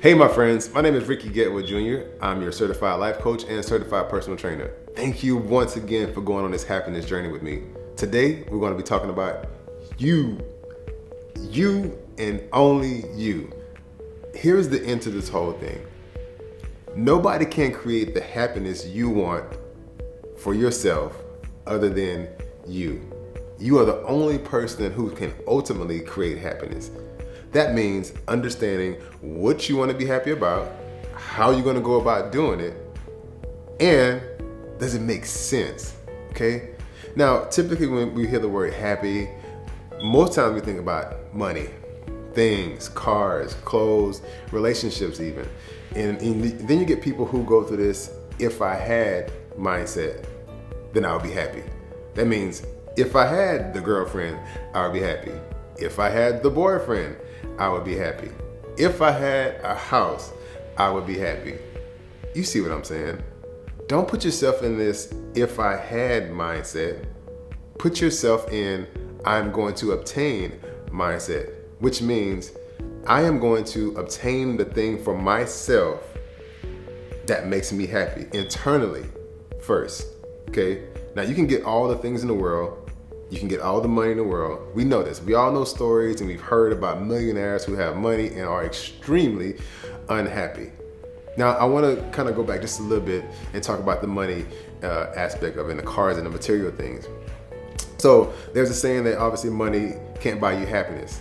Hey my friends, my name is Ricky Getwood Jr. I'm your certified life coach and certified personal trainer. Thank you once again for going on this happiness journey with me. Today, we're going to be talking about you and only you. Here's the end to this whole thing. Nobody can create the happiness you want for yourself other than you. You are the only person who can ultimately create happiness. That means understanding what you want to be happy about, how you're going to go about doing it, and does it make sense? Okay? Now, typically when we hear the word happy, most times we think about money, things, cars, clothes, relationships even. And then you get people who go through this if I had mindset, then I would be happy. That means if I had the girlfriend, I would be happy. If I had the boyfriend, I would be happy. If I had a house, I would be happy. You see what I'm saying? Don't put yourself in this if I had mindset. Put yourself in I'm going to obtain mindset, which means I am going to obtain the thing for myself that makes me happy internally first. Okay? Now you can get all the things in the world. You can get all the money in the world. We know this. We all know stories and we've heard about millionaires who have money and are extremely unhappy. Now, I want to kind of go back just a little bit and talk about the money aspect of it, and the cars and the material things. So there's a saying that obviously money can't buy you happiness.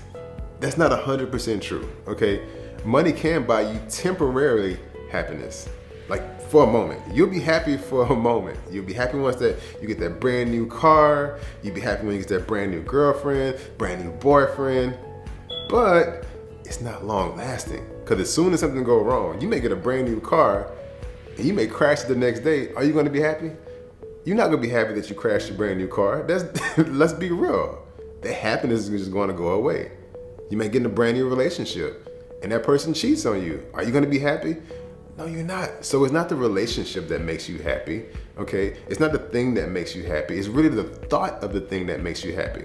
That's not 100% true, okay? Money can buy you temporarily happiness. Like for a moment. You'll be happy for a moment. You'll be happy once that you get that brand new car. You'll be happy when you get that brand new girlfriend, brand new boyfriend. But it's not long lasting. Because as soon as something goes wrong, you may get a brand new car and you may crash it the next day. Are you going to be happy? You're not going to be happy that you crashed your brand new car. Let's be real. That happiness is just going to go away. You may get in a brand new relationship and that person cheats on you. Are you going to be happy? No, you're not. So it's not the relationship that makes you happy, okay? It's not the thing that makes you happy. It's really the thought of the thing that makes you happy.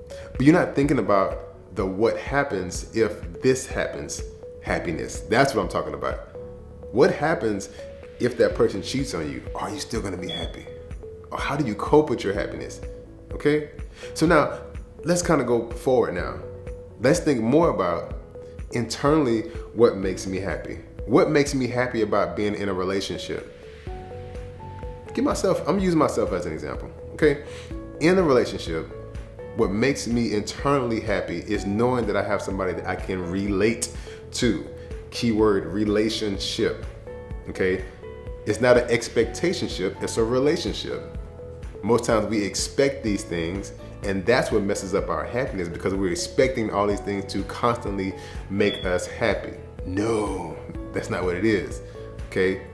But you're not thinking about the what happens if this happens happiness. That's what I'm talking about. What happens if that person cheats on you? Are you still gonna be happy? Or how do you cope with your happiness? Okay? So now, let's kind of go forward now. Let's think more about internally what makes me happy. What makes me happy about being in a relationship? I'm using myself as an example, okay? In a relationship, what makes me internally happy is knowing that I have somebody that I can relate to. Keyword relationship, okay? It's not an expectationship, it's a relationship. Most times we expect these things, and that's what messes up our happiness because we're expecting all these things to constantly make us happy. No, that's not what it is, okay?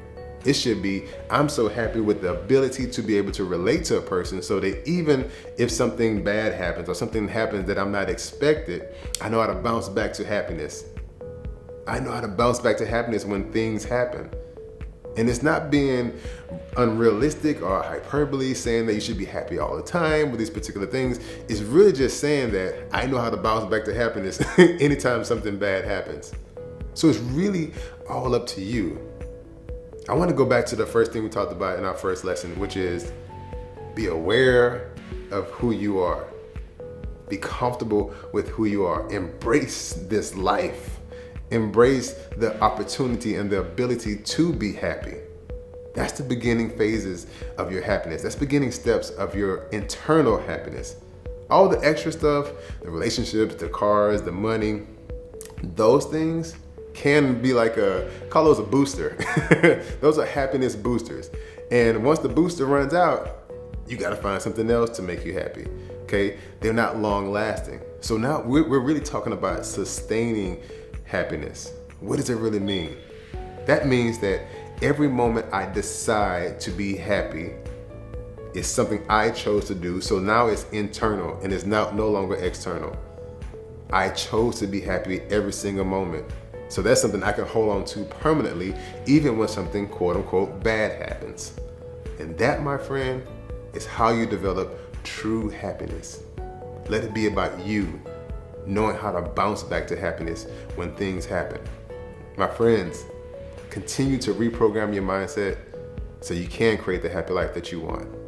It should be, I'm so happy with the ability to be able to relate to a person so that even if something bad happens or something happens that I'm not expected, I know how to bounce back to happiness. I know how to bounce back to happiness when things happen. And it's not being unrealistic or hyperbole, saying that you should be happy all the time with these particular things. It's really just saying that I know how to bounce back to happiness anytime something bad happens. So it's really all up to you. I want to go back to the first thing we talked about in our first lesson, which is be aware of who you are. Be comfortable with who you are. Embrace this life. Embrace the opportunity and the ability to be happy. That's the beginning phases of your happiness. That's beginning steps of your internal happiness. All the extra stuff, the relationships, the cars, the money, those things can be like call those a booster. Those are happiness boosters. And once the booster runs out, you got to find something else to make you happy. Okay? They're not long lasting. So now we're really talking about sustaining happiness. What does it really mean? That means that every moment I decide to be happy is something I chose to do. So now it's internal and it's now no longer external. I chose to be happy every single moment. So that's something I can hold on to permanently, even when something quote unquote bad happens. And that, my friend, is how you develop true happiness. Let it be about you knowing how to bounce back to happiness when things happen. My friends, continue to reprogram your mindset so you can create the happy life that you want.